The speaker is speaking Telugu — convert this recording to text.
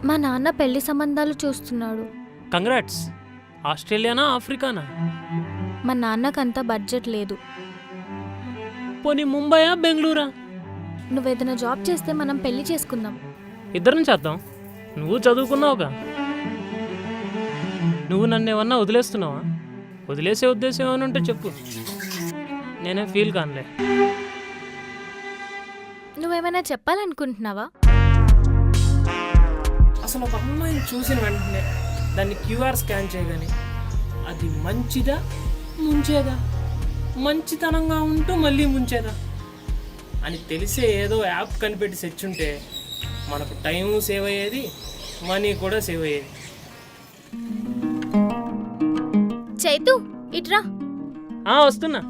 మా నాన్న పెళ్లి సంబంధాలు చూస్తున్నాడు. కంగ్రాట్స్. ఆస్ట్రేలియానా ఆఫ్రికానా? మా నాన్నకంత బడ్జెట్ లేదు. పోనీ ముంబయా బెంగళూరా? నువ్వేదైనా జాబ్ చేస్తే మనం పెళ్లి చేసుకుందాం. ఇద్దరం చేద్దాం. నువ్వు చదువుకున్నావుగా. నువ్వు నన్ను ఏమన్నా వదిలేస్తున్నావా? వదిలేసే ఉద్దేశం ఏమైనా ఉంటే చెప్పు, నేనే ఫీల్ కానులే. నువ్వేమైనా చెప్పాలనుకుంటున్నావా? అసలు ఒక అమ్మాయిని చూసిన వెంటనే దాన్ని క్యూఆర్ స్కాన్ చేయగానే అది మంచిదా ముంచేదా, మంచితనంగా ఉంటూ మళ్ళీ ముంచేదా అని తెలిసే ఏదో యాప్ కనిపెట్టి తెచ్చుంటే మనకు టైము సేవ్ అయ్యేది, మనీ కూడా సేవ్ అయ్యేది. చైతు ఇట్రా. వస్తున్నా.